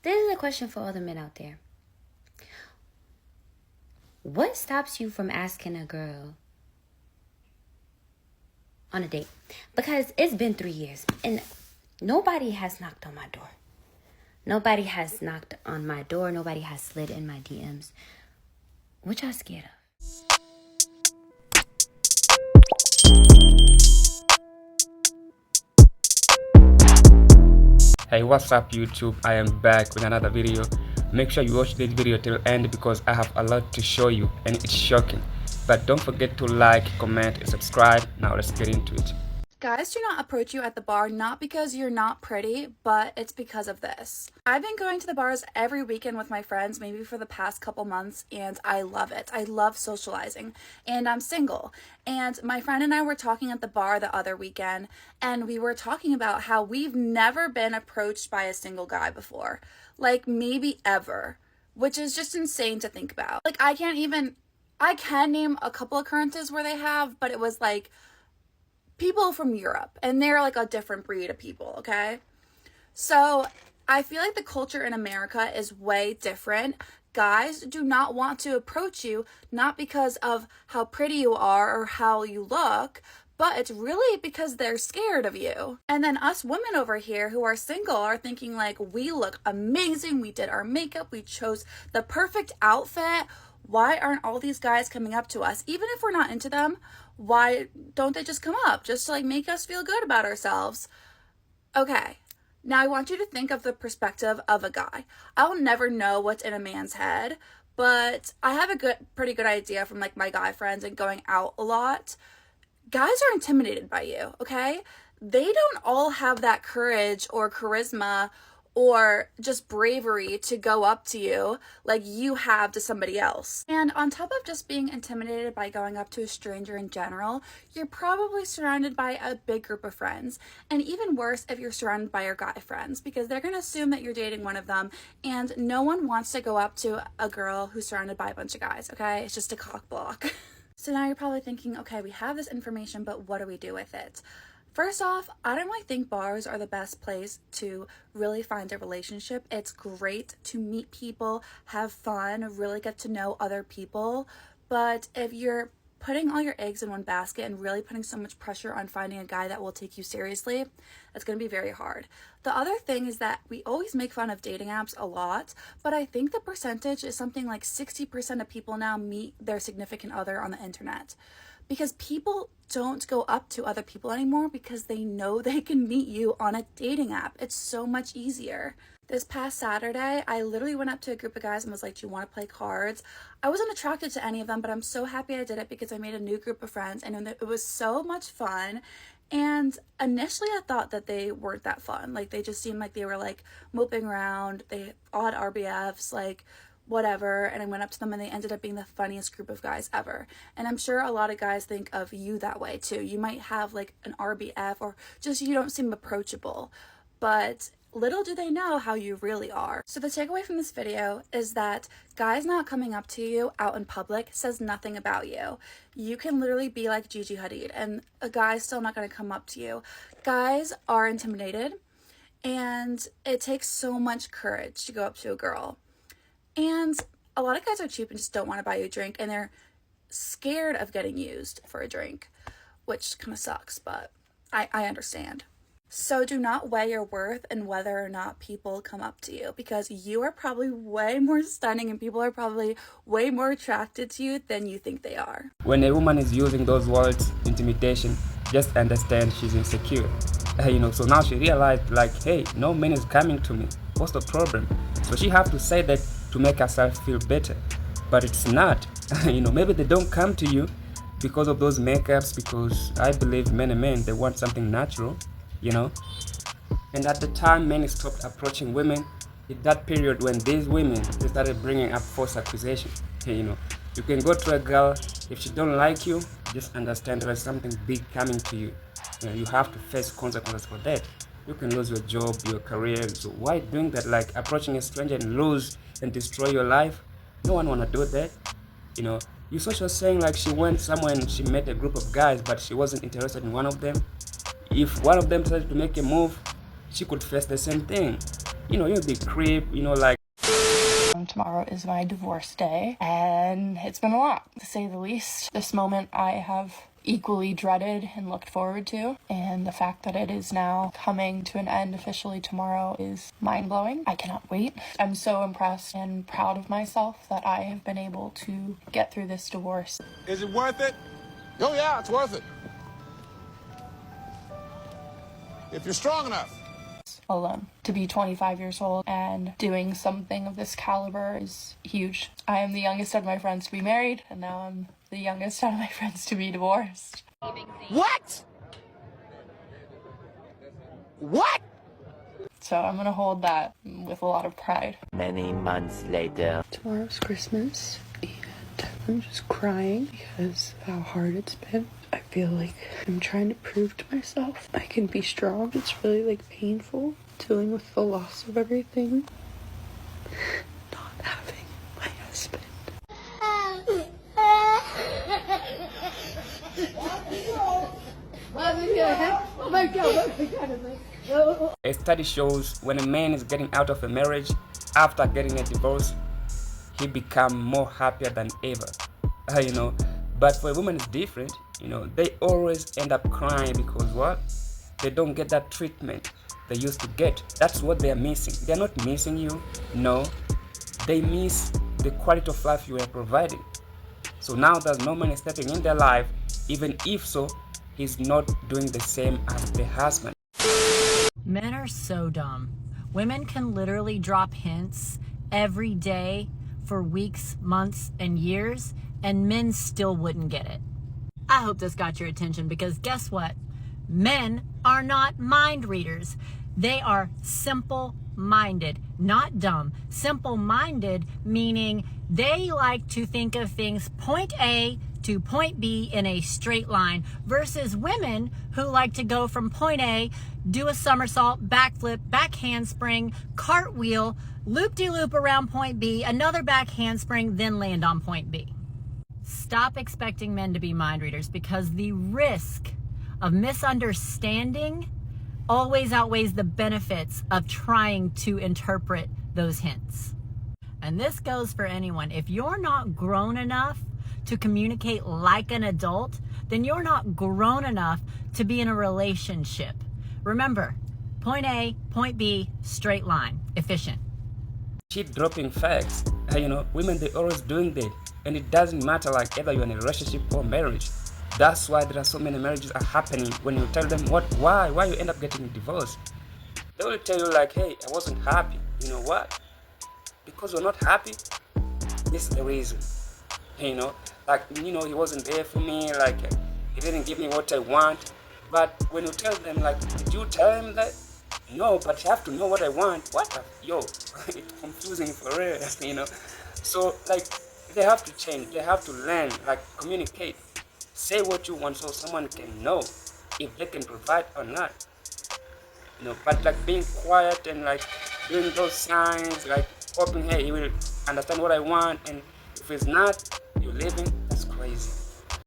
This is a question for all the men out there. What stops you from asking a girl on a date? Because it's been 3 years and nobody has knocked on my door. Nobody has knocked on my door. Nobody has slid in my DMs. What y'all scared of? Hey, what's up YouTube? I am back with another video. Make sure you watch this video till end because I have a lot to show you and it's shocking. But don't forget to like, comment and subscribe. Now let's get into it. Guys do not approach you at the bar not because you're not pretty, but it's because of this. I've been going to the bars every weekend with my friends, maybe for the past couple months, and I love it. I love socializing, and I'm single. And my friend and I were talking at the bar the other weekend, and we were talking about how we've never been approached by a single guy before. Like, maybe ever, which is just insane to think about. Like, I can name a couple occurrences where they have, but it was like people from Europe, and they're like a different breed of people, okay? So I feel like the culture in America is way different. Guys do not want to approach you, not because of how pretty you are or how you look, but it's really because they're scared of you. And then us women over here who are single are thinking like, we look amazing, we did our makeup, we chose the perfect outfit. Why aren't all these guys coming up to us? Even if we're not into them, why don't they just come up just to like make us feel good about ourselves? Okay, now I want you to think of the perspective of a guy. I'll never know what's in a man's head, but I have a pretty good idea from like my guy friends and going out a lot. Guys are intimidated by you, okay? They don't all have that courage or charisma or just bravery to go up to you like you have to somebody else. And on top of just being intimidated by going up to a stranger in general, you're probably surrounded by a big group of friends. And even worse if you're surrounded by your guy friends, because they're going to assume that you're dating one of them, and no one wants to go up to a girl who's surrounded by a bunch of guys, okay? It's just a cock block. So now you're probably thinking, okay, we have this information, but what do we do with it? First off, I don't really think bars are the best place to really find a relationship. It's great to meet people, have fun, really get to know other people. But if you're putting all your eggs in one basket and really putting so much pressure on finding a guy that will take you seriously, it's going to be very hard. The other thing is that we always make fun of dating apps a lot, but I think the percentage is something like 60% of people now meet their significant other on the internet. Because people don't go up to other people anymore because they know they can meet you on a dating app. It's so much easier. This past Saturday, I literally went up to a group of guys and was like, do you want to play cards? I wasn't attracted to any of them, but I'm so happy I did it because I made a new group of friends and it was so much fun. And initially I thought that they weren't that fun. Like, they just seemed like they were like moping around. They all had RBFs, like whatever, and I went up to them and they ended up being the funniest group of guys ever. And I'm sure a lot of guys think of you that way too. You might have like an RBF or just you don't seem approachable, but little do they know how you really are. So the takeaway from this video is that guys not coming up to you out in public says nothing about you. You can literally be like Gigi Hadid and a guy's still not going to come up to you. Guys are intimidated and it takes so much courage to go up to a girl. And a lot of guys are cheap and just don't want to buy you a drink, and they're scared of getting used for a drink, which kind of sucks, but I understand. So do not weigh your worth and whether or not people come up to you, because you are probably way more stunning and people are probably way more attracted to you than you think they are. When a woman is using those words, intimidation, just understand she's insecure. So now she realized like, hey, no man is coming to me. What's the problem? So she have to say that to make herself feel better, but it's not. Maybe they don't come to you because of those makeups, because I believe many men, they want something natural, and at the time men stopped approaching women, in that period when these women, they started bringing up false accusation. You can go to a girl, if she don't like you, just understand there is something big coming to you. You have to face consequences for that. You can lose your job, your career. So why doing that? Like approaching a stranger and lose and destroy your life? No one wanna do that. You saw she was saying like she went somewhere and she met a group of guys, but she wasn't interested in one of them. If one of them decided to make a move, she could face the same thing. you'll be creep, like. Tomorrow is my divorce day, and it's been a lot, to say the least. This moment I have equally dreaded and looked forward to, and the fact that it is now coming to an end officially tomorrow is mind-blowing. I cannot wait. I'm so impressed and proud of myself that I have been able to get through this divorce. Is it worth it? Oh yeah, it's worth it. If you're strong enough. Alone. To be 25 years old and doing something of this caliber is huge. I am the youngest of my friends to be married, and now I'm the youngest out of my friends to be divorced. What? What? So I'm gonna hold that with a lot of pride. Many months later. Tomorrow's Christmas, and I'm just crying because of how hard it's been. I feel like I'm trying to prove to myself I can be strong. It's really painful dealing with the loss of everything. Not having my husband. A study shows when a man is getting out of a marriage after getting a divorce, he becomes more happier than ever. But for a woman it's different. They always end up crying because what? They don't get that treatment they used to get. That's what they're missing. They're not missing you. No, they miss the quality of life you are providing. So now there's no man stepping in their life. Even if so, he's not doing the same as the husband. Men are so dumb. Women can literally drop hints every day for weeks, months, and years, and men still wouldn't get it. I hope this got your attention, because guess what? Men are not mind readers. They are simple-minded, not dumb. Simple-minded meaning they like to think of things point A to point B in a straight line, versus women who like to go from point A, do a somersault, backflip, back handspring, cartwheel, loop-de-loop around point B, another back handspring, then land on point B. Stop expecting men to be mind readers, because the risk of misunderstanding always outweighs the benefits of trying to interpret those hints. And this goes for anyone. If you're not grown enough to communicate like an adult, then you're not grown enough to be in a relationship. Remember, point A, point B, straight line, efficient. Keep dropping facts. Women, they're always doing that. And it doesn't matter either you're in a relationship or marriage. That's why there are so many marriages are happening. When you tell them why you end up getting divorced, they will tell you hey, I wasn't happy. You know what? Because you're not happy, this is the reason. He wasn't there for me, he didn't give me what I want. But when you tell them did you tell him that? No, but you have to know what I want. It's confusing for real, So they have to change, they have to learn, communicate. Say what you want so someone can know if they can provide or not. But being quiet and doing those signs, hoping, hey, he will understand what I want, and if it's not, you're leaving, that's crazy.